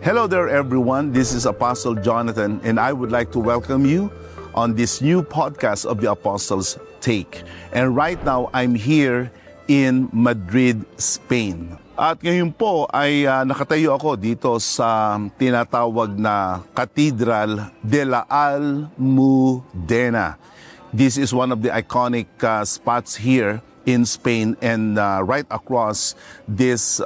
Hello there, everyone. This is Apostle Jonathan, and I would like to welcome you on this new podcast of the Apostles' Take. And right now, I'm here in Madrid, Spain. At ngayon po ay nakatayo ako dito sa tinatawag na Cathedral de la Almudena. This is one of the iconic spots here in Spain, and right across this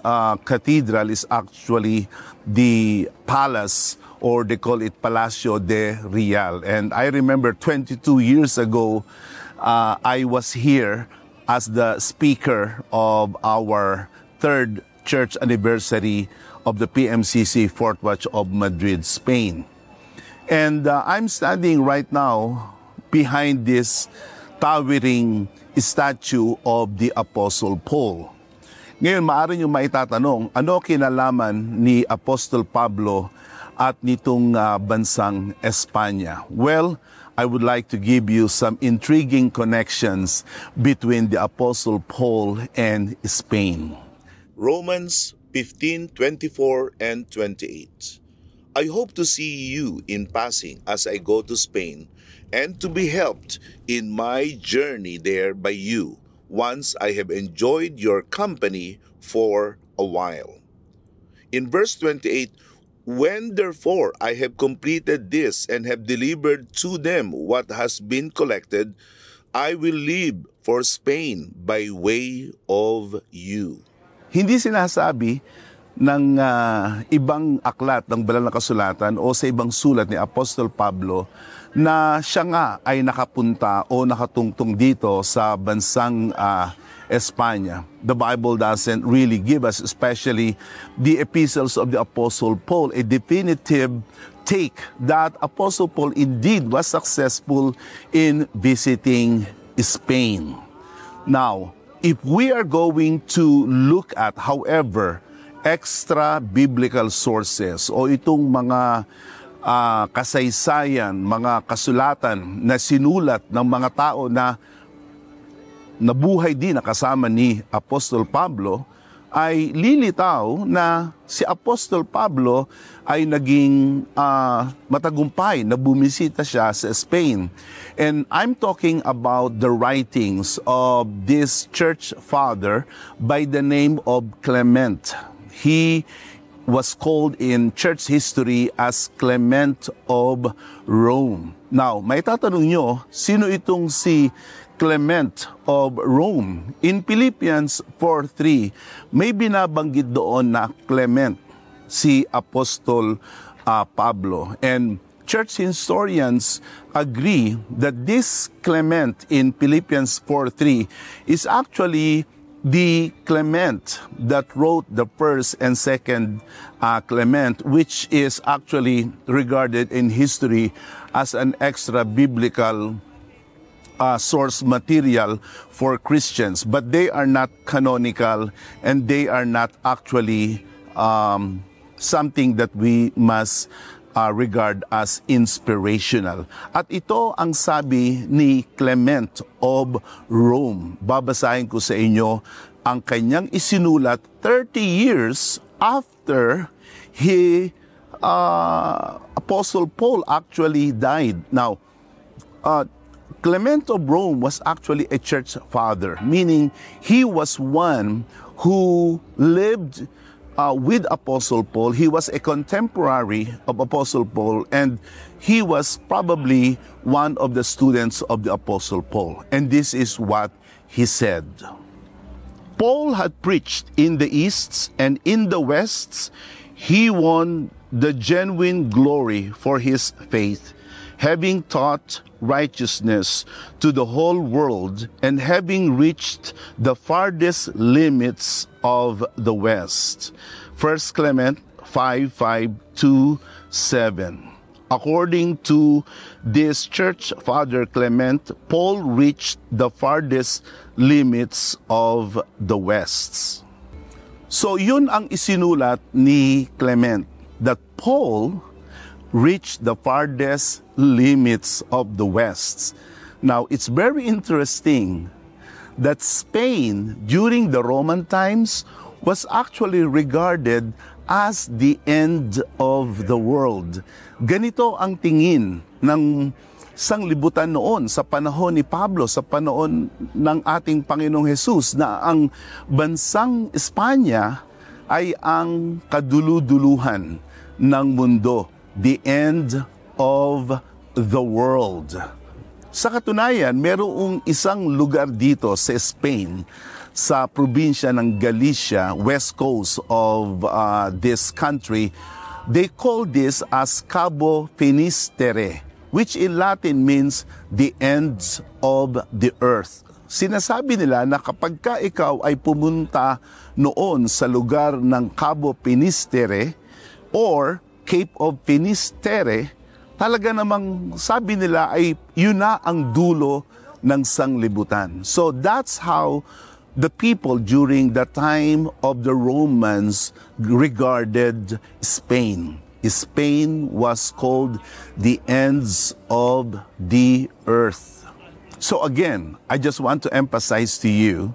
cathedral is actually the palace, or they call it Palacio de Real. And I remember 22 years ago, I was here as the speaker of our third church anniversary of the PMCC Fourth Watch of Madrid, Spain. And I'm standing right now behind this towering statue of the Apostle Paul. Ngayon, maaari nyo maitatanong, ano kinalaman ni Apostol Pablo at nitong bansang Espanya? Well, I would like to give you some intriguing connections between the Apostle Paul and Spain. Romans 15:24 and 28. I hope to see you in passing as I go to Spain, and to be helped in my journey there by you, once I have enjoyed your company for a while. In verse 28, when therefore I have completed this and have delivered to them what has been collected, I will leave for Spain by way of you. Hindi sinasabi ng ibang aklat ng banal na kasulatan o sa ibang sulat ni Apostol Pablo na siya nga ay nakapunta o nakatungtong dito sa bansang Espanya. The Bible doesn't really give us, especially the epistles of the Apostle Paul, a definitive take that Apostle Paul indeed was successful in visiting Spain. Now, if we are going to look at, however, extra biblical sources o itong mga kasaysayan, mga kasulatan na sinulat ng mga tao na nabuhay din na kasama ni Apostol Pablo, ay lilitaw na si Apostol Pablo ay naging matagumpay na bumisita siya sa Spain. And I'm talking about the writings of this church father by the name of Clement. He was called in church history as Clement of Rome. Now, may tatanong nyo, sino itong si Clement of Rome? In Philippians 4:3, may binabanggit doon na Clement, si Apostol Pablo. And church historians agree that this Clement in Philippians 4:3 is actually the Clement that wrote the first and second Clement, which is actually regarded in history as an extra biblical source material for Christians, but they are not canonical and they are not actually something that we must regard as inspirational. At ito ang sabi ni Clement of Rome. Babasahin ko sa inyo ang kanyang isinulat 30 years after Apostle Paul actually died. Now, Clement of Rome was actually a church father, meaning he was one who lived with Apostle Paul. He was a contemporary of Apostle Paul, and he was probably one of the students of the Apostle Paul. And this is what he said. Paul had preached in the Easts and in the Wests. He won the genuine glory for his faith, having taught righteousness to the whole world and having reached the farthest limits of the West. 1 Clement 5:5-7. According to this church father Clement, Paul reached the farthest limits of the West. So yun ang isinulat ni Clement, that Paul reached the farthest limits of the West. Now, it's very interesting that Spain, during the Roman times, was actually regarded as the end of the world. Ganito ang tingin ng sanglibutan noon sa panahon ni Pablo, sa panahon ng ating Panginoong Hesus, na ang bansang Espanya ay ang kaduluduluhan ng mundo, the end of the world. Sa katunayan, merong isang lugar dito sa Spain, sa probinsya ng Galicia, west coast of this country. They call this as Cabo Finisterre, which in Latin means the ends of the earth. Sinasabi nila na kapag ka ikaw ay pumunta noon sa lugar ng Cabo Finisterre or Cape of Finisterre, talaga namang sabi nila ay yun na ang dulo ng sanglibutan. So that's how the people during the time of the Romans regarded Spain. Spain was called the ends of the earth. So again, I just want to emphasize to you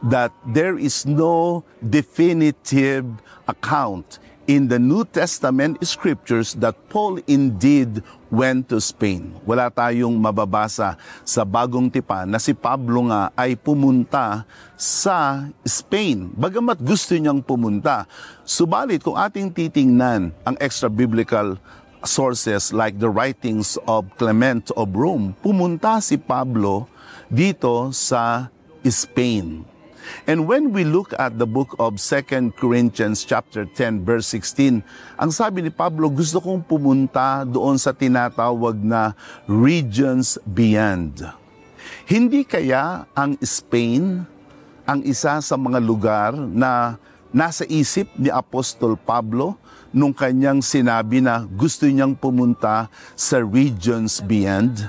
that there is no definitive account in the New Testament scriptures that Paul indeed went to Spain. Wala tayong mababasa sa Bagong Tipan na si Pablo nga ay pumunta sa Spain. Bagamat gusto niyang pumunta. Subalit kung ating titingnan ang extra-biblical sources like the writings of Clement of Rome, pumunta si Pablo dito sa Spain. And when we look at the book of 2 Corinthians chapter 10 verse 16, ang sabi ni Pablo, gusto kong pumunta doon sa tinatawag na regions beyond. Hindi kaya ang Spain ang isa sa mga lugar na nasa isip ni Apostol Pablo nung kanyang sinabi na gusto niyang pumunta sa regions beyond?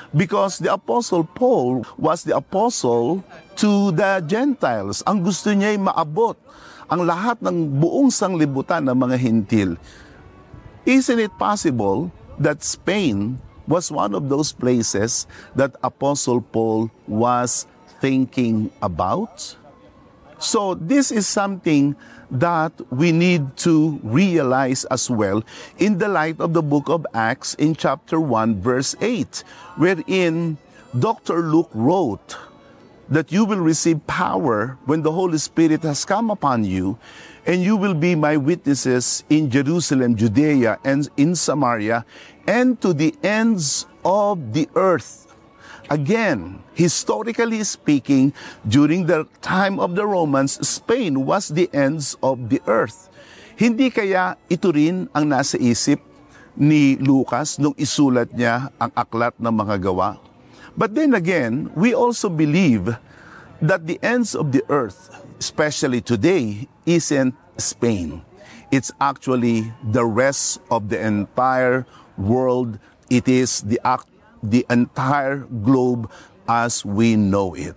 Because the Apostle Paul was the apostle to the Gentiles. Ang gusto niya ay maabot ang lahat ng buong sanglibutan ng mga Hintil. Isn't it possible that Spain was one of those places that Apostle Paul was thinking about? So this is something that we need to realize as well in the light of the book of Acts in chapter 1 verse 8, wherein Dr. Luke wrote that you will receive power when the Holy Spirit has come upon you, and you will be my witnesses in Jerusalem, Judea, and in Samaria, and to the ends of the earth. Again, historically speaking, during the time of the Romans, Spain was the ends of the earth. Hindi kaya ito rin ang nasa isip ni Lucas nung isulat niya ang aklat ng mga gawa? But then again, we also believe that the ends of the earth, especially today, isn't Spain. It's actually the rest of the entire world. It is the entire globe as we know it.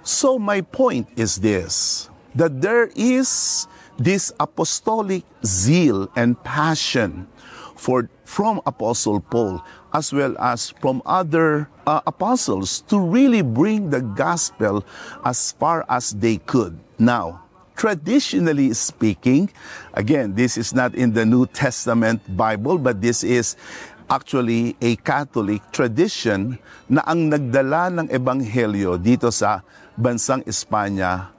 So my point is this, that there is this apostolic zeal and passion from Apostle Paul as well as from other apostles to really bring the gospel as far as they could. Now, traditionally speaking, again, this is not in the New Testament Bible, but this is actually a Catholic tradition na ang nagdala ng ebanghelyo dito sa bansang Espanya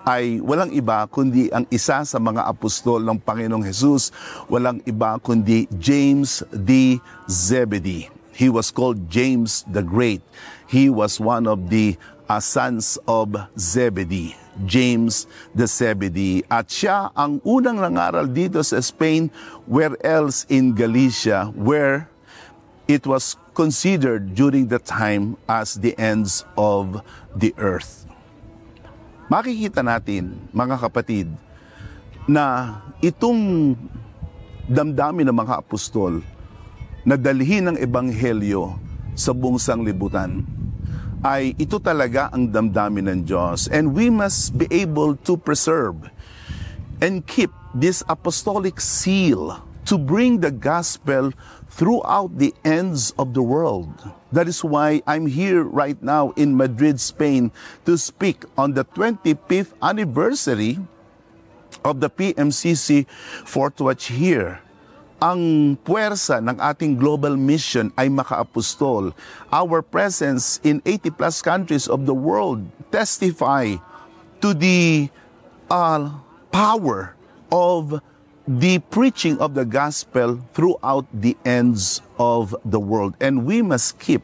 ay walang iba kundi ang isa sa mga apostol ng Panginoong Hesus, walang iba kundi James the Zebedee. He was called James the Great. He was one of the sons of Zebedee, James the Zebedee. At siya ang unang nangaral dito sa Spain, where else in Galicia, where it was considered during the time as the ends of the earth. Makikita natin, mga kapatid, na itong damdamin ng mga apostol na dalhin ng ebanghelyo sa buong sanglibutan ay ito talaga ang damdamin ng Diyos. And we must be able to preserve and keep this apostolic seal to bring the gospel throughout the ends of the world. That is why I'm here right now in Madrid, Spain, to speak on the 25th anniversary of the PMCC Fourth Watch here. Ang puwersa ng ating global mission ay makaapostol. Our presence in 80 plus countries of the world testify to the power of the preaching of the gospel throughout the ends of the world. And we must keep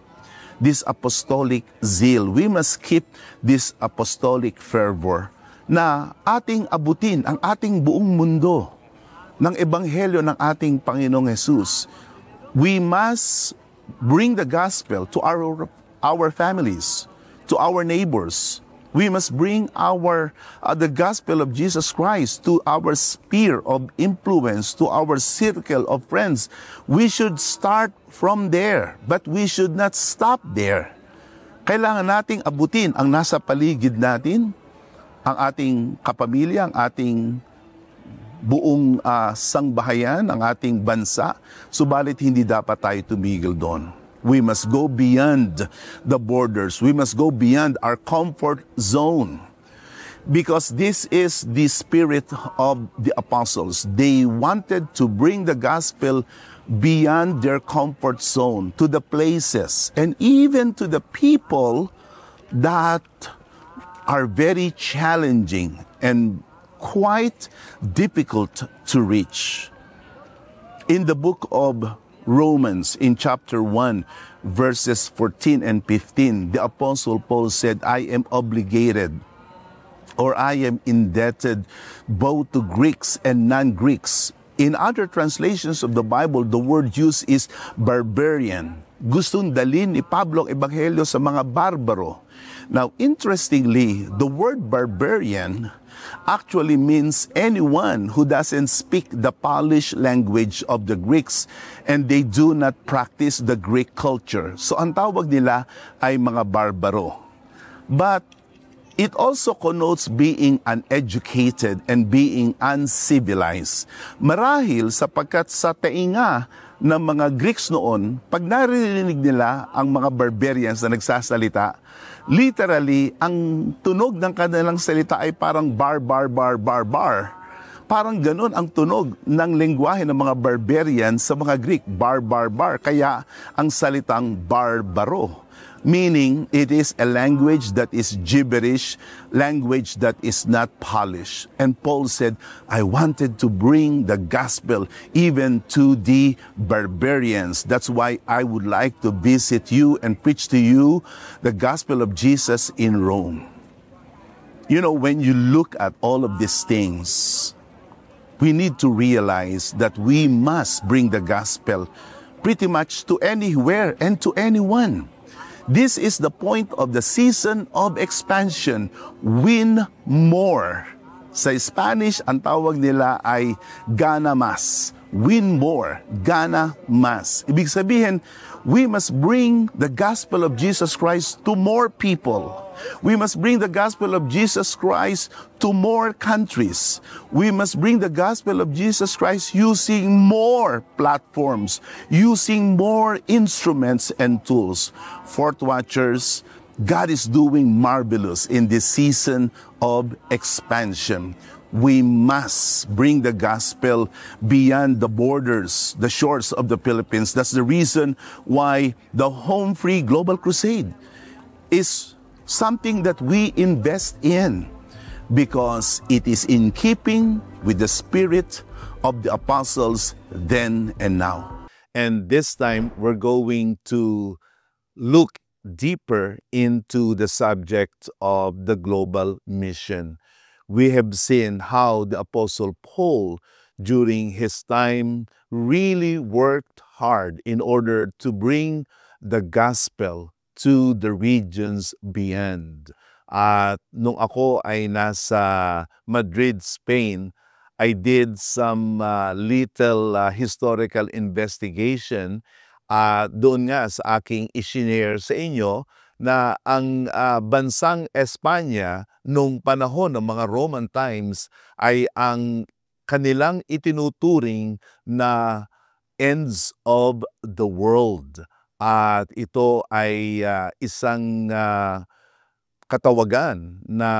this apostolic zeal. We must keep this apostolic fervor na ating abutin ang ating buong mundo ng ebanghelyo ng ating Panginoong Jesus. We must bring the gospel to our families, to our neighbors. We must bring the gospel of Jesus Christ to our sphere of influence, to our circle of friends. We should start from there, but we should not stop there. Kailangan nating abutin ang nasa paligid natin, ang ating kapamilya, ang ating buong sangbahayan, ang ating bansa, subalit hindi dapat tayo tumigil doon. We must go beyond the borders. We must go beyond our comfort zone. Because this is the spirit of the apostles. They wanted to bring the gospel beyond their comfort zone, to the places, and even to the people that are very challenging and quite difficult to reach. In the book of Romans, in chapter 1, verses 14 and 15, the Apostle Paul said, I am obligated, or I am indebted both to Greeks and non-Greeks. In other translations of the Bible, the word used is barbarian. Gustong dalhin ni Pablo ang ebanghelyo sa mga barbaro. Now, interestingly, the word barbarian actually means anyone who doesn't speak the Polish language of the Greeks and they do not practice the Greek culture. So ang tawag nila ay mga barbaro. But it also connotes being uneducated and being uncivilized. Marahil sapagkat sa tainga ng mga Greeks noon, pag narinig nila ang mga barbarians na nagsasalita, literally, ang tunog ng kanilang salita ay parang bar. Parang ganun ang tunog ng lengguwahe ng mga barbarians sa mga Greek, bar. Kaya ang salitang barbaro, meaning it is a language that is gibberish, language that is not polished. And Paul said, I wanted to bring the gospel even to the barbarians. That's why I would like to visit you and preach to you the gospel of Jesus in Rome. You know, when you look at all of these things, we need to realize that we must bring the gospel pretty much to anywhere and to anyone. This is the point of the season of expansion. Win more. Sa Spanish, ang tawag nila ay gana más. Win more, gana más. Ibig sabihin, we must bring the gospel of Jesus Christ to more people. We must bring the gospel of Jesus Christ to more countries. We must bring the gospel of Jesus Christ using more platforms, using more instruments and tools. Fourth Watchers, God is doing marvelous in this season of expansion. We must bring the gospel beyond the borders, the shores of the Philippines. That's the reason why the Home Free Global Crusade is something that we invest in, because it is in keeping with the spirit of the apostles then and now. And this time, we're going to look deeper into the subject of the global mission. We have seen how the Apostle Paul, during his time, really worked hard in order to bring the gospel to the regions beyond. At nung ako ay nasa Madrid, Spain, I did some little historical investigation. Doon nga sa aking isinare sa inyo na ang bansang Espanya nung panahon ng mga Roman times ay ang kanilang itinuturing na ends of the world. At ito ay isang katawagan na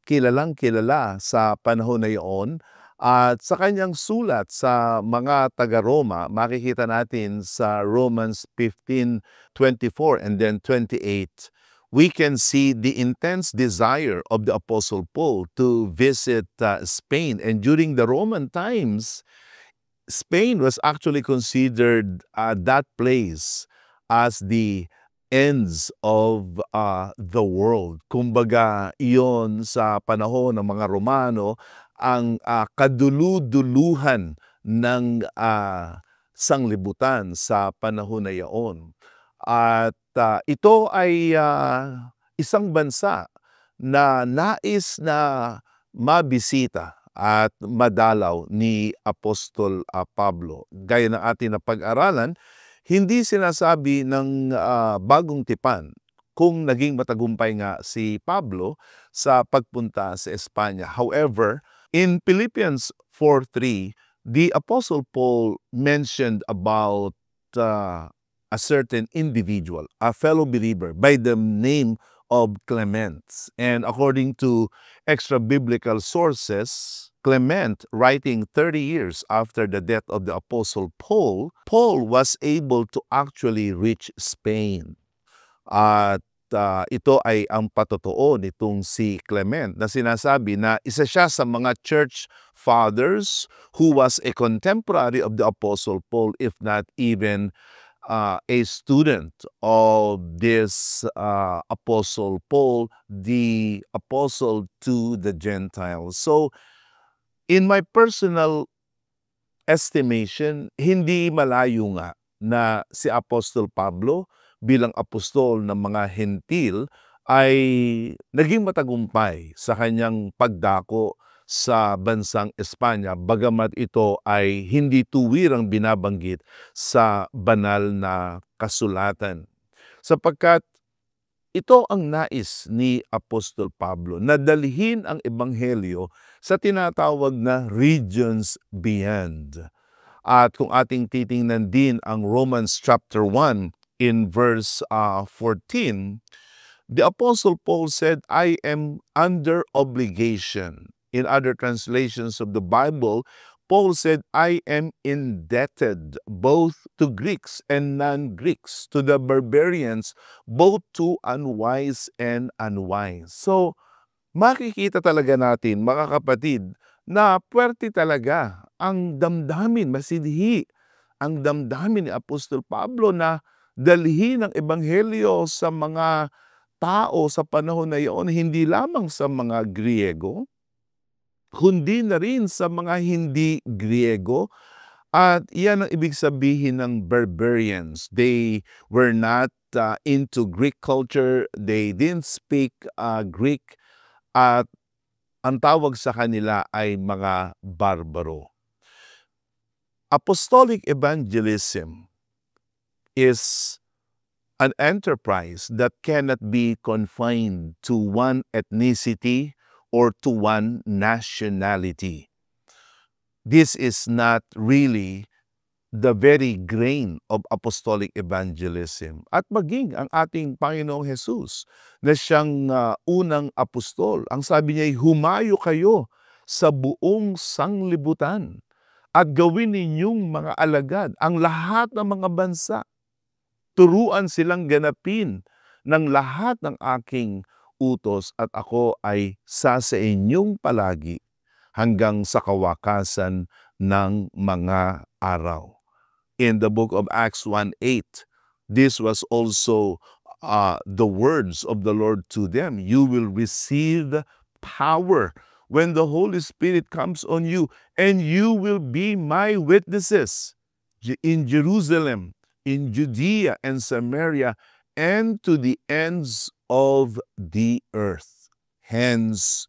kilalang-kilala sa panahon na iyon. At sa kanyang sulat sa mga taga-Roma, makikita natin sa Romans 15:24 and then 28, we can see the intense desire of the Apostle Paul to visit Spain. And during the Roman times, Spain was actually considered that place as the ends of the world. Kumbaga, iyon sa panahon ng mga Romano ang kadulu-duluhan ng sanglibutan sa panahon na iyon. At ito ay isang bansa na nais na mabisita at madalaw ni Apostol Pablo. Gaya ng ating napag-aralan, hindi sinasabi ng bagong tipan kung naging matagumpay nga si Pablo sa pagpunta sa Espanya. However, in Philippians 4:3, the Apostle Paul mentioned about a certain individual, a fellow believer by the name of Clement. And according to extra-biblical sources, Clement, writing 30 years after the death of the Apostle Paul, Paul was able to actually reach Spain. At ito ay ang patotoo nitong si Clement na sinasabi na isa siya sa mga church fathers who was a contemporary of the Apostle Paul, if not even a student of this Apostle Paul, the apostle to the Gentiles. So, in my personal estimation, hindi malayo nga na si Apostol Pablo bilang apostol ng mga hentil ay naging matagumpay sa kanyang pagdako sa bansang Espanya, bagamat ito ay hindi tuwirang binabanggit sa banal na kasulatan. Sapagkat ito ang nais ni Apostol Pablo, na dalhin ang ebanghelyo sa tinatawag na regions beyond. At kung ating titingnan din ang Romans chapter 1 in verse 14, the Apostle Paul said, I am under obligation. In other translations of the Bible, Paul said, I am indebted both to Greeks and non-Greeks, to the barbarians, both to unwise and unwise. So, makikita talaga natin, mga kapatid, na puwerte talaga ang damdamin, masidhi ang damdamin ni Apostol Pablo na dalhin ang ebanghelyo sa mga tao sa panahon na iyon, hindi lamang sa mga Griego, kundi na rin sa mga hindi Griego. At iyan ang ibig sabihin ng barbarians. They were not into Greek culture. They didn't speak Greek. At ang tawag sa kanila ay mga barbaro. Apostolic evangelism is an enterprise that cannot be confined to one ethnicity or to one nationality. This is not really the very grain of apostolic evangelism. At maging ang ating Panginoong Jesus na siyang unang apostol, ang sabi niya, humayo kayo sa buong sanglibutan at gawin ninyong mga alagad ang lahat ng mga bansa. Turuan silang ganapin ng lahat ng aking utos at ako ay sa inyong palagi hanggang sa kawakasan ng mga araw. In the book of Acts 1:8, this was also the words of the Lord to them. You will receive power when the Holy Spirit comes on you, and you will be my witnesses in Jerusalem, in Judea and Samaria, and to the ends of the earth. Hence,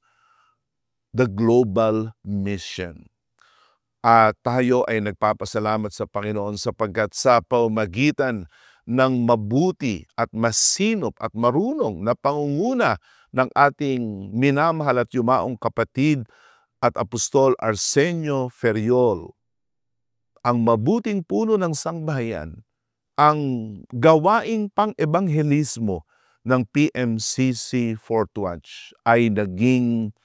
the global mission. At tayo ay nagpapasalamat sa Panginoon sapagkat sa pamamagitan ng mabuti at masinop at marunong na pangunguna ng ating minamahal at yumaong kapatid at Apostol Arsenio Ferriol, ang mabuting puno ng sangbahayan, ang gawaing pang-ebanghelismo ng PMCC Fort Watch ay naging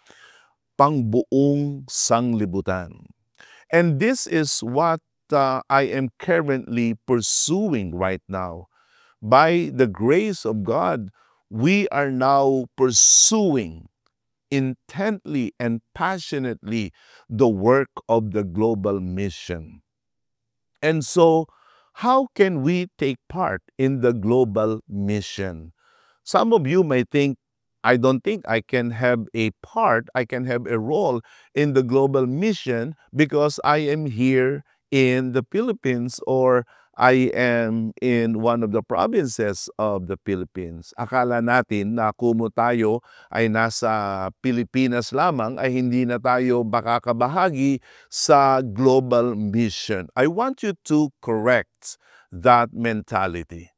pangbuong sanglibutan. And this is what I am currently pursuing right now. By the grace of God, we are now pursuing intently and passionately the work of the global mission. And so, how can we take part in the global mission? Some of you may think, I don't think I can have a part, I can have a role in the global mission because I am here in the Philippines or I am in one of the provinces of the Philippines. Akala natin na kumo tayo ay nasa Pilipinas lamang ay hindi na tayo makakabahagi sa global mission. I want you to correct that mentality.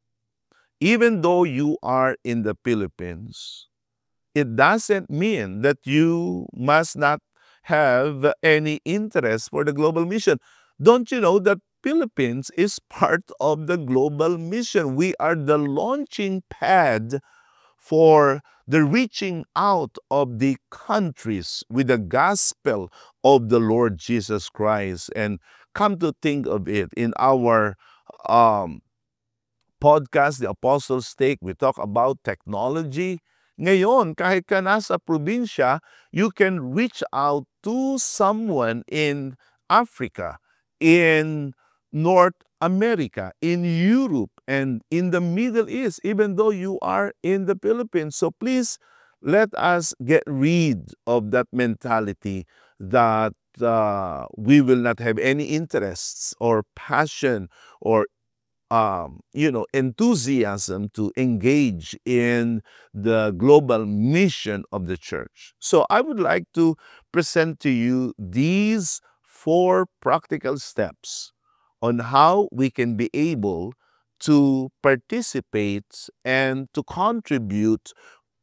Even though you are in the Philippines, it doesn't mean that you must not have any interest for the global mission. Don't you know that Philippines is part of the global mission? We are the launching pad for the reaching out of the countries with the gospel of the Lord Jesus Christ. And come to think of it, in our podcast, The Apostles' Take, we talk about technology. Ngayon, kahit ka nasa probinsya, you can reach out to someone in Africa, in North America, in Europe, and in the Middle East, even though you are in the Philippines. So please, let us get rid of that mentality that we will not have any interests or passion or enthusiasm to engage in the global mission of the church. So I would like to present to you these 4 practical steps on how we can be able to participate and to contribute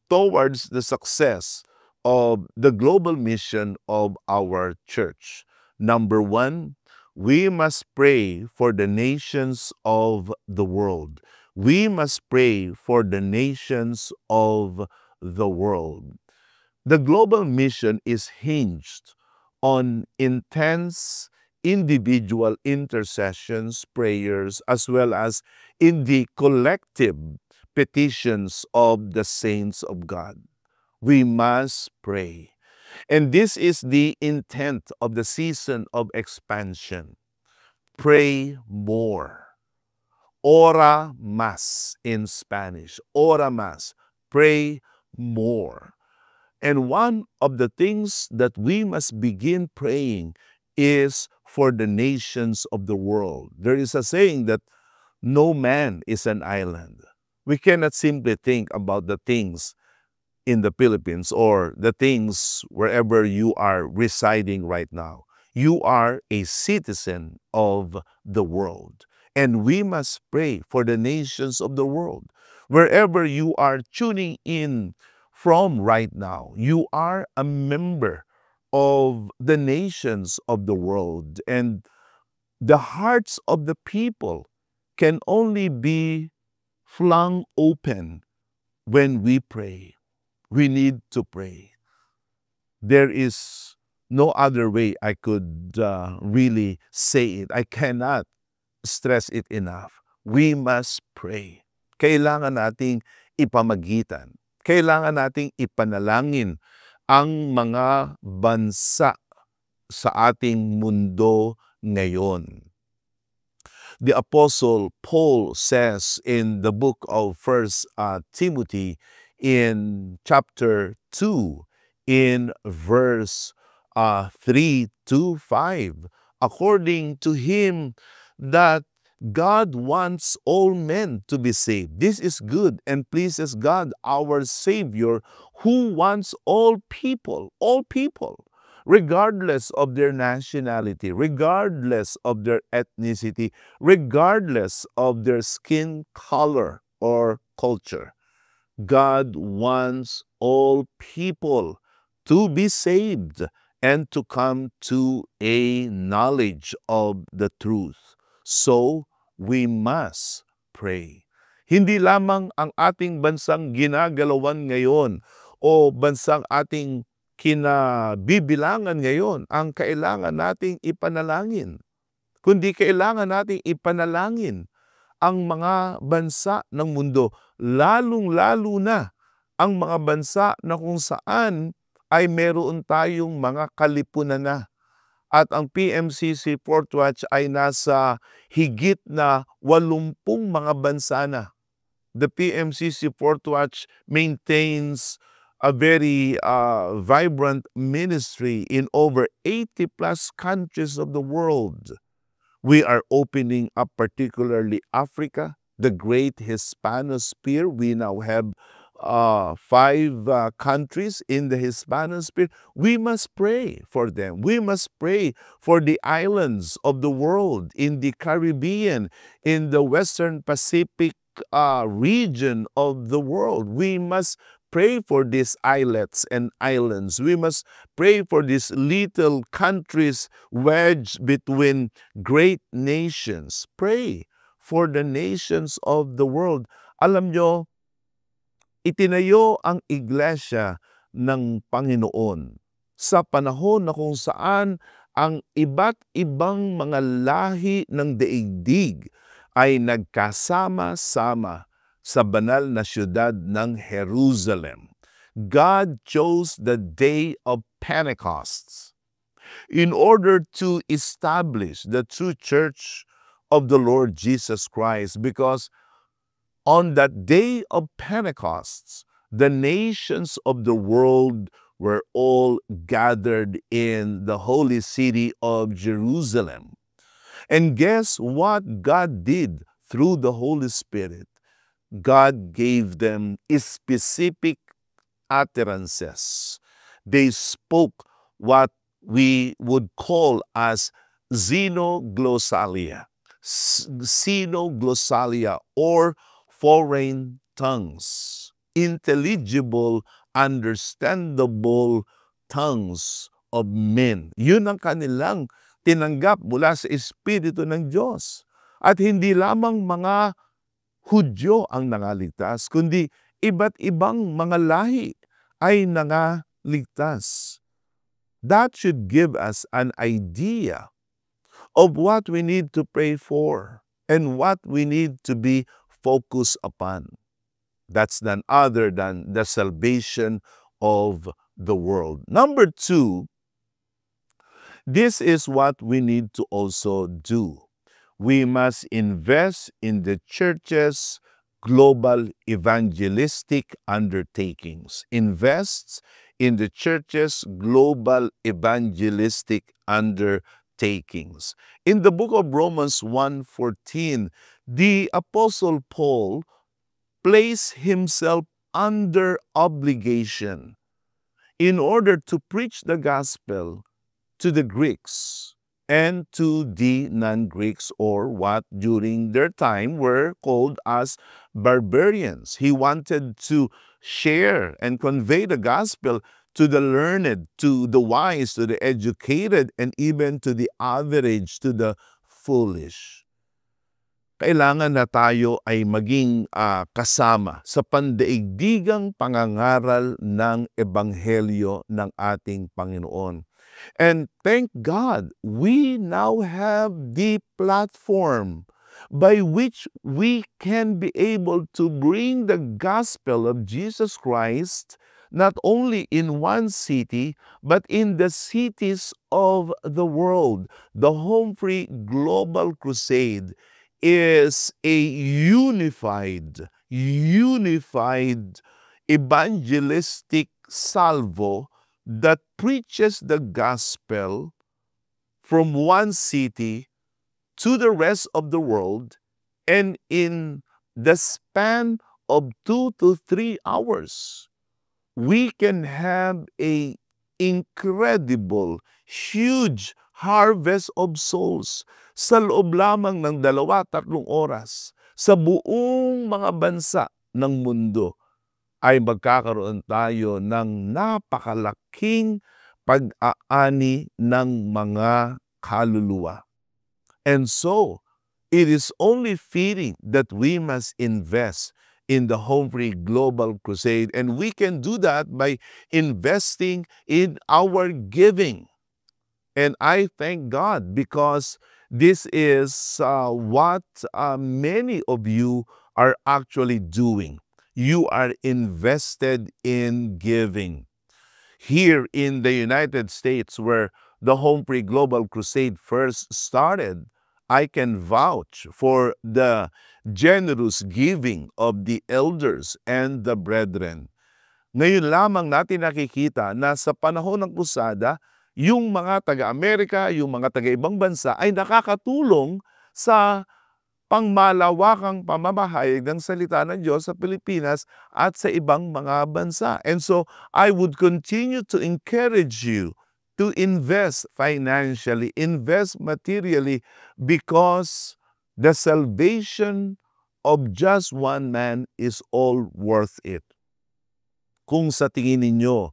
towards the success of the global mission of our church. Number 1, we must pray for the nations of the world. We must pray for the nations of the world. The global mission is hinged on intense individual intercessions, prayers, as well as in the collective petitions of the saints of God. We must pray. And this is the intent of the season of expansion. Pray more. Ora más in Spanish. Ora más. Pray more. And one of the things that we must begin praying is for the nations of the world. There is a saying that no man is an island. We cannot simply think about the things in the Philippines or the things wherever you are residing right now. You are a citizen of the world. And we must pray for the nations of the world. Wherever you are tuning in from right now, you are a member of the nations of the world. And the hearts of the people can only be flung open when we pray. We need to pray. There is no other way I could really say it. I cannot stress it enough. We must pray. Kailangan nating ipamagitan. Kailangan nating ipanalangin ang mga bansa sa ating mundo ngayon. The Apostle Paul says in the book of 1 Timothy in chapter 2, in verse 3 to 5, according to him that God wants all men to be saved. This is good and pleases God, our Savior, who wants all people, regardless of their nationality, regardless of their ethnicity, regardless of their skin color or culture. God wants all people to be saved and to come to a knowledge of the truth. So, we must pray. Hindi lamang ang ating bansang ginagalawan ngayon o bansang ating kinabibilangan ngayon ang kailangan nating ipanalangin, kundi kailangan nating ipanalangin ang mga bansa ng mundo, lalong-lalo na ang mga bansa na kung saan ay meron tayong mga kalipunan na. At ang PMCC Port Watch ay nasa higit na 80 mga bansa na. The PMCC Port Watch maintains a very vibrant ministry in over 80 plus countries of the world. We are opening up particularly Africa, the great Hispanosphere. We now have 5 countries in the Hispanosphere. We must pray for them. We must pray for the islands of the world, in the Caribbean, in the Western Pacific region of the world. We must pray for these islets and islands. We must pray for these little countries wedged between great nations. Pray for the nations of the world. Alam nyo, itinayo ang iglesia ng Panginoon sa panahon na kung saan ang iba't ibang mga lahi ng daigdig ay nagkasama-sama sa banal na siyudad ng Jerusalem. God chose the day of Pentecost in order to establish the true church of the Lord Jesus Christ, because on that day of Pentecost, the nations of the world were all gathered in the holy city of Jerusalem. And guess what God did through the Holy Spirit? God gave them specific utterances. They spoke what we would call as xenoglossalia. Xenoglossalia, or foreign tongues. Intelligible, understandable tongues of men. Yun ang kanilang tinanggap mula sa Espiritu ng Diyos. At hindi lamang mga Hudyo ang nangaligtas, kundi iba't ibang mga lahi ay nangaligtas. That should give us an idea of what we need to pray for and what we need to be focused upon. That's none other than the salvation of the world. Number 2, this is what we need to also do. We must invest in the church's global evangelistic undertakings. Invest in the church's global evangelistic undertakings. In the book of Romans 1:14, the Apostle Paul placed himself under obligation in order to preach the gospel to the Greeks and to the non-Greeks, or what during their time were called as barbarians. He wanted to share and convey the gospel to the learned, to the wise, to the educated, and even to the average, to the foolish. Kailangan na tayo ay maging kasama sa pandaigdigang pangangaral ng Ebanghelyo ng ating Panginoon. And thank God, we now have the platform by which we can be able to bring the gospel of Jesus Christ not only in one city, but in the cities of the world. The Home Free Global Crusade is a unified evangelistic salvo that preaches the gospel from one city to the rest of the world, and in the span of 2 to 3 hours, we can have a incredible, huge harvest of souls sa loob lamang ng 2-3 oras sa buong mga bansa ng mundo. Ay magkakaroon tayo ng napakalaking pag-aani ng mga kaluluwa. And so, it is only fitting that we must invest in the Home Free Global Crusade. And we can do that by investing in our giving. And I thank God because this is what many of you are actually doing. You are invested in giving. Here in the United States, where the Home Free Global Crusade first started, I can vouch for the generous giving of the elders and the brethren. Ngayon lamang natin nakikita na sa panahon ng krusada, yung mga taga-Amerika, yung mga taga-ibang bansa ay nakakatulong sa pangmalawakang pamamahayag ng salita ng Diyos sa Pilipinas at sa ibang mga bansa. And so, I would continue to encourage you to invest financially, invest materially, because the salvation of just one man is all worth it. Kung sa tingin ninyo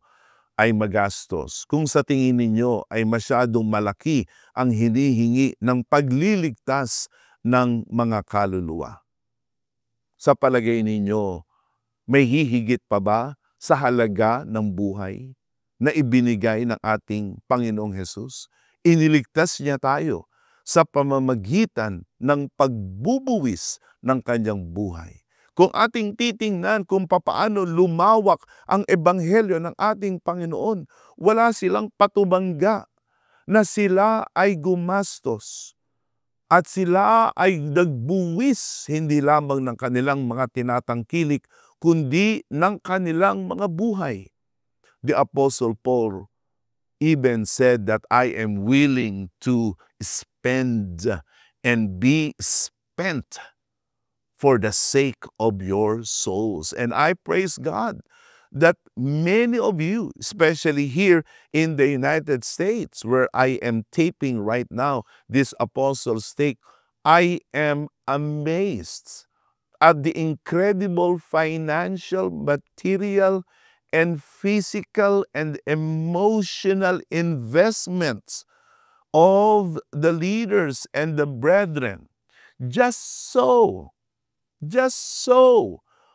ay magastos, kung sa tingin ninyo ay masyadong malaki ang hinihingi ng pagliligtas ng mga kaluluwa, sa palagay ninyo, may hihigit pa ba sa halaga ng buhay na ibinigay ng ating Panginoong Hesus? Iniligtas niya tayo sa pamamagitan ng pagbubuwis ng kanyang buhay. Kung ating titingnan kung papaano lumawak ang ebanghelyo ng ating Panginoon, wala silang patumangga na sila ay gumastos at sila ay nagbuwis hindi lamang ng kanilang mga tinatangkilik, kundi ng kanilang mga buhay. The Apostle Paul even said that I am willing to spend and be spent for the sake of your souls. And I praise God that many of you, especially here in the United States, where I am taping right now this Apostles' Take, I am amazed at the incredible financial, material, and physical and emotional investments of the leaders and the brethren. Just so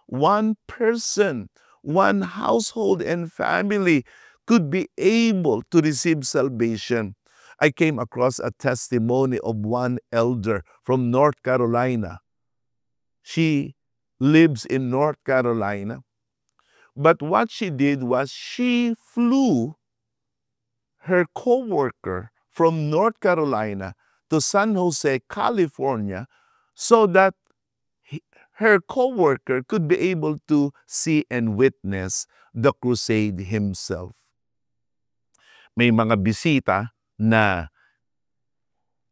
one person, one household and family could be able to receive salvation. I came across a testimony of one elder from North Carolina. She lives in North Carolina, but what she did was she flew her co-worker from North Carolina to San Jose, California, so that her co-worker could be able to see and witness the crusade himself. May mga bisita na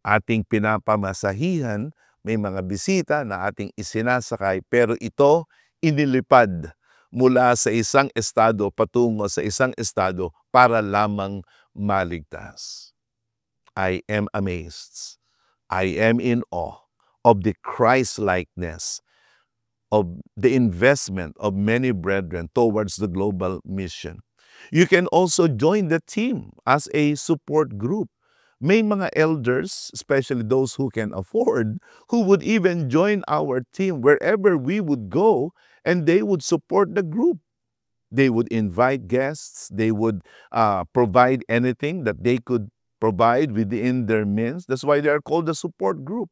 ating pinapamasahihan, may mga bisita na ating isinasakay, pero ito inilipad mula sa isang estado patungo sa isang estado para lamang maligtas. I am amazed. I am in awe of the Christ-likeness, of the investment of many brethren towards the global mission. You can also join the team as a support group. May mga elders, especially those who can afford, who would even join our team wherever we would go, and they would support the group. They would invite guests. They would provide anything that they could provide within their means. That's why they are called the support group.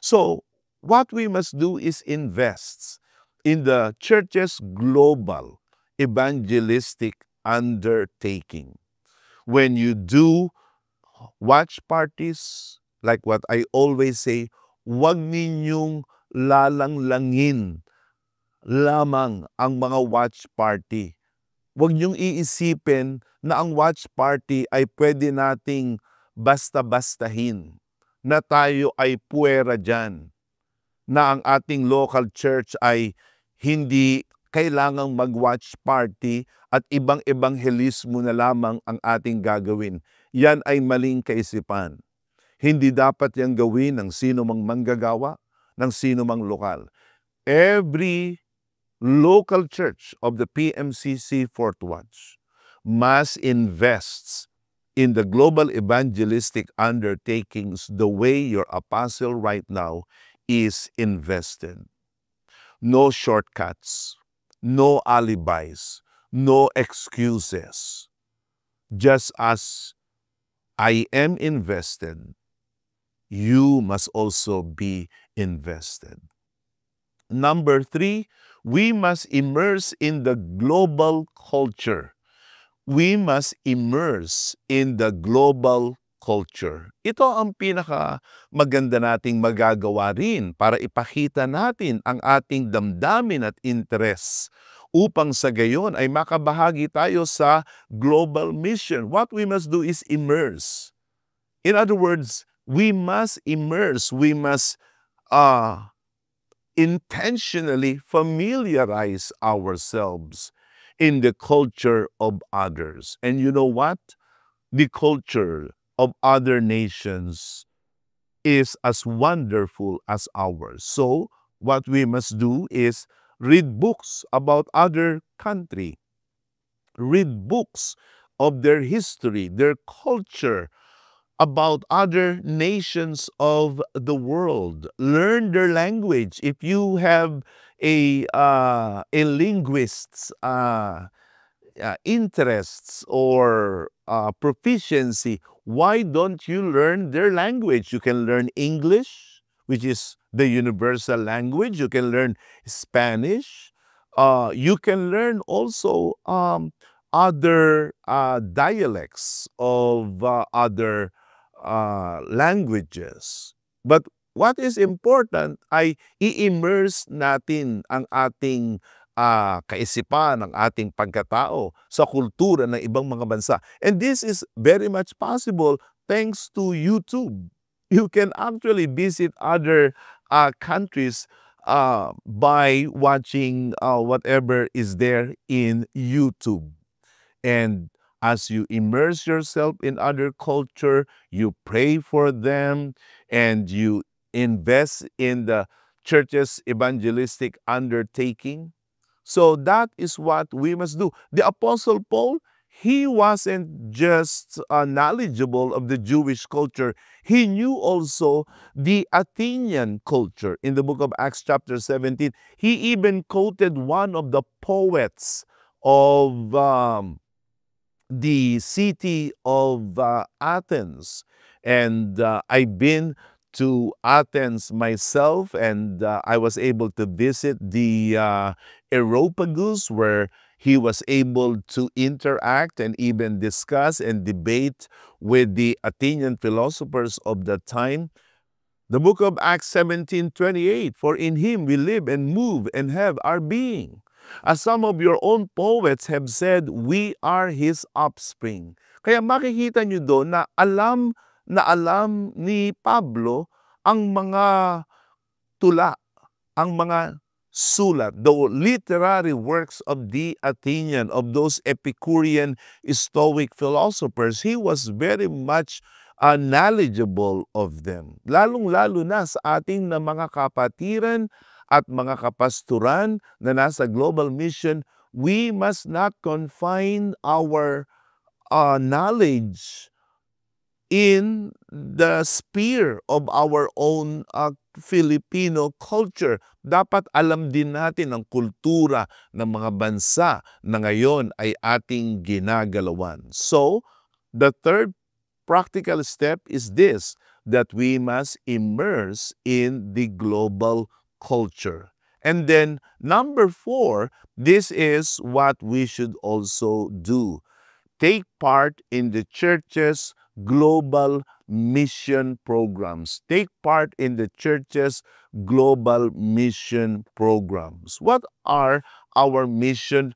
So, what we must do is invest in the church's global evangelistic undertaking. When you do watch parties, like what I always say, huwag ninyong lalanglangin lamang ang mga watch party. Huwag niyong iisipin na ang watch party ay pwede nating basta-bastahin, na tayo ay puwera dyan, na ang ating local church ay hindi kailangang mag-watch party at ibang ebanghelismo na lamang ang ating gagawin. Yan ay maling kaisipan. Hindi dapat yan gawin ng sino mang manggagawa, ng sino mang lokal. Every local church of the PMCC Fourth Watch must invest in the global evangelistic undertakings the way your apostle right now is invested. No shortcuts, no alibis, no excuses. Just as I am invested, you must also be invested. Number 3, we must immerse in the global culture. We must immerse in the global culture. Ito ang pinaka maganda nating magagawa rin para ipakita natin ang ating damdamin at interes upang sa gayon ay makabahagi tayo sa global mission. What we must do is immerse. In other words, we must immerse, we must intentionally familiarize ourselves in the culture of others. And you know what? The culture of other nations is as wonderful as ours. So, what we must do is read books about other country, read books of their history, their culture, about other nations of the world. Learn their language. If you have a linguist's interests or proficiency, why don't you learn their language? You can learn English, which is the universal language. You can learn Spanish. You can learn also other dialects of other languages. But what is important ay i-immerse natin ang ating kaisipan, ang ating pagkatao sa kultura ng ibang mga bansa. And this is very much possible thanks to YouTube. You can actually visit other countries by watching whatever is there in YouTube. And as you immerse yourself in other culture, you pray for them, and you invest in the church's evangelistic undertaking. So that is what we must do. The Apostle Paul, he wasn't just knowledgeable of the Jewish culture. He knew also the Athenian culture. In the book of Acts chapter 17, he even quoted one of the poets of the city of Athens. And I've been to Athens myself, and I was able to visit the Areopagus, where he was able to interact and even discuss and debate with the Athenian philosophers of that time. The book of Acts 17:28, for in him we live and move and have our being. As some of your own poets have said, we are his offspring. Kaya makikita nyo doon na alam ni Pablo ang mga tula, ang mga sulat, the literary works of the Athenian, of those Epicurean Stoic philosophers. He was very much knowledgeable of them. Lalong-lalo na sa ating na mga kapatiran at mga kapasturan na nasa global mission, we must not confine our knowledge in the sphere of our own Filipino culture. Dapat alam din natin ang kultura ng mga bansa na ngayon ay ating ginagalawan. So, the third practical step is this, that we must immerse in the global culture. And then, number 4, this is what we should also do. Take part in the church's global mission programs. Take part in the church's global mission programs. What are our mission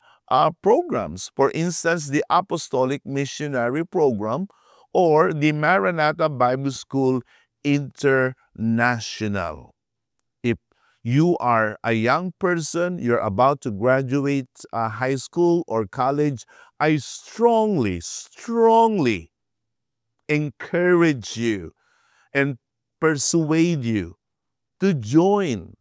programs? For instance, the Apostolic Missionary Program or the Maranatha Bible School International. If you are a young person, you're about to graduate high school or college, I strongly encourage you and persuade you to join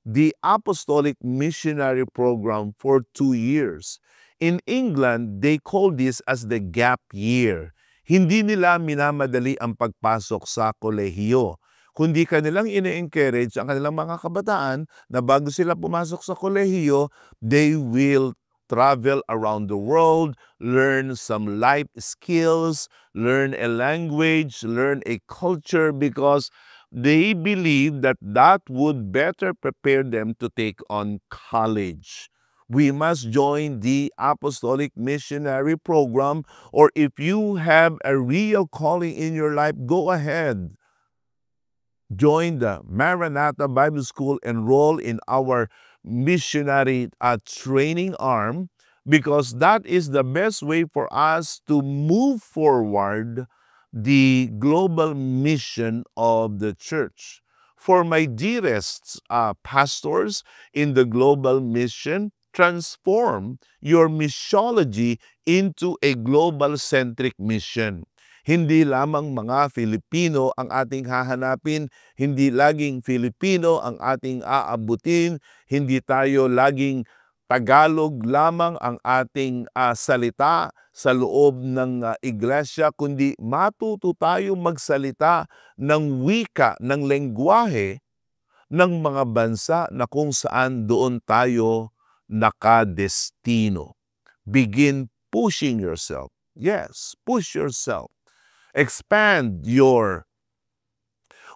the Apostolic Missionary Program for 2 years. In England, they call this as the gap year. Hindi nila minamadali ang pagpasok sa kolehiyo. kundi kanilang ine-encourage ang kanilang mga kabataan na bago sila pumasok sa kolehiyo, they will travel around the world, learn some life skills, learn a language, learn a culture, because they believe that that would better prepare them to take on college. We must join the Apostolic Missionary Program, or if you have a real calling in your life, go ahead. Join the Maranatha Bible School, enroll in our missionary training arm, because that is the best way for us to move forward the global mission of the church. For my dearest pastors in the global mission, transform your missiology into a global-centric mission. Hindi lamang mga Filipino ang ating hahanapin, hindi laging Filipino ang ating aabutin, hindi tayo laging Tagalog lamang ang ating salita sa loob ng iglesia, kundi matuto tayo magsalita ng wika, ng lengguwahe ng mga bansa na kung saan doon tayo nakadestino. Begin pushing yourself. Yes, push yourself. Expand your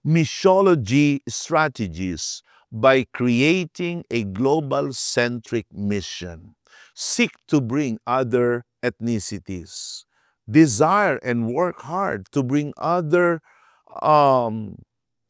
missiology strategies by creating a global-centric mission. Seek to bring other ethnicities. Desire and work hard to bring other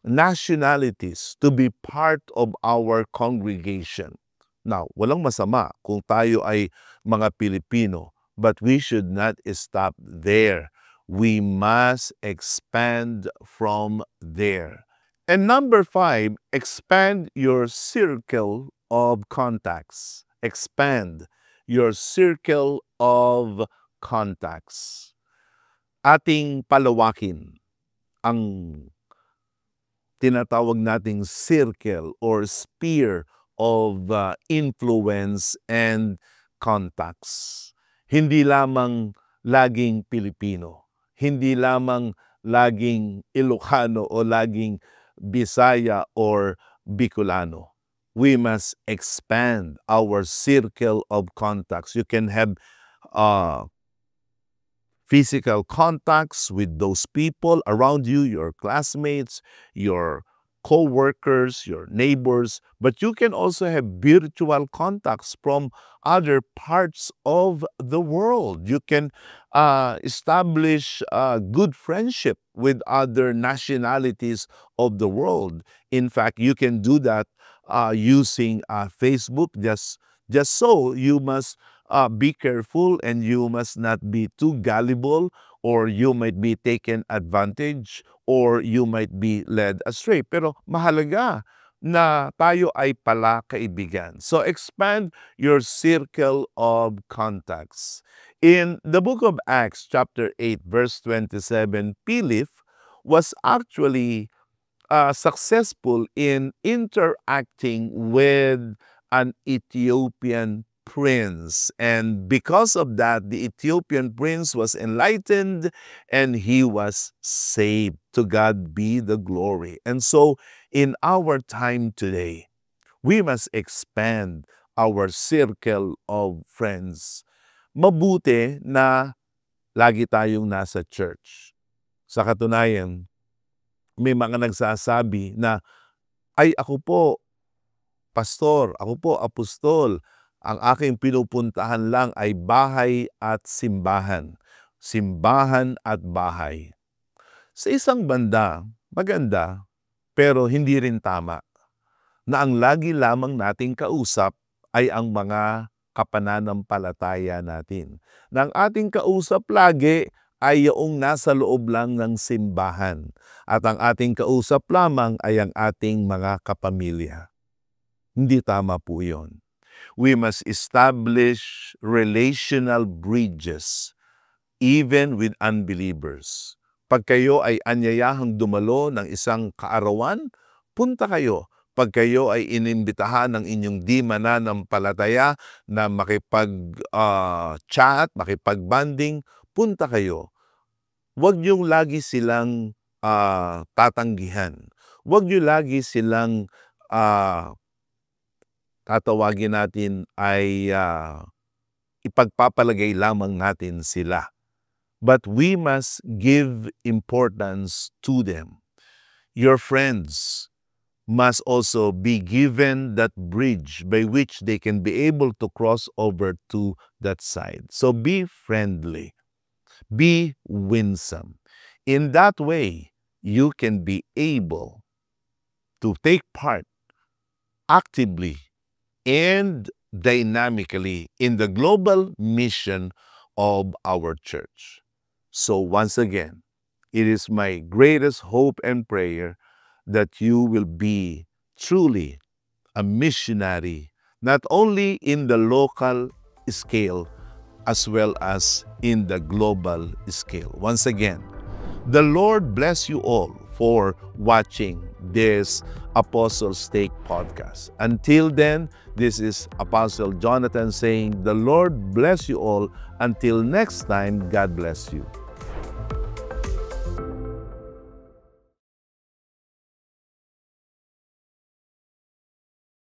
nationalities to be part of our congregation. Now, walang masama kung tayo ay mga Pilipino, but we should not stop there. We must expand from there. And number 5, expand your circle of contacts. Expand your circle of contacts. Ating palawakin ang tinatawag nating circle or sphere of influence and contacts. Hindi lamang laging Pilipino, hindi lamang laging Ilocano o laging Bisaya or Bicolano. We must expand our circle of contacts. You can have physical contacts with those people around you, your classmates, your co-workers, your neighbors, but you can also have virtual contacts from other parts of the world. You can establish good friendship with other nationalities of the world. In fact, you can do that using Facebook. Just so, you must be careful and you must not be too gullible, or you might be taken advantage, or you might be led astray. Pero mahalaga na tayo ay pala kaibigan. So expand your circle of contacts. In the book of Acts chapter 8 verse 27, Philip was actually successful in interacting with an Ethiopian prince. And because of that, the Ethiopian prince was enlightened and he was saved. To God be the glory. And so, in our time today, we must expand our circle of friends. Mabuti na lagi tayong nasa church. Sa katunayan, may mga nagsasabi na, ay ako po, pastor, ako po, apostol, ang aking pinupuntahan lang ay bahay at simbahan. Simbahan at bahay. Sa isang banda, maganda, pero hindi rin tama, na ang lagi lamang nating kausap ay ang mga kapananampalataya natin. Na ang ating kausap lagi ay yung nasa loob lang ng simbahan. At ang ating kausap lamang ay ang ating mga kapamilya. Hindi tama po yun. We must establish relational bridges even with unbelievers. Pag kayo ay anyayahang dumalo ng isang kaarawan, punta kayo. Pag kayo ay inimbitahan ng inyong di mananampalataya na makipag-chat, makipag-banding, punta kayo. Huwag niyong lagi silang tatanggihan. Huwag niyo lagi silang tatawagin natin ay ipagpapalagay lamang natin sila. But we must give importance to them. Your friends must also be given that bridge by which they can be able to cross over to that side. So be friendly. Be winsome. In that way, you can be able to take part actively and dynamically in the global mission of our church. So once again, it is my greatest hope and prayer that you will be truly a missionary, not only in the local scale, as well as in the global scale. Once again, the Lord bless you all for watching this Apostles Take podcast. Until then, this is Apostle Jonathan saying, the Lord bless you all. Until next time, God bless you.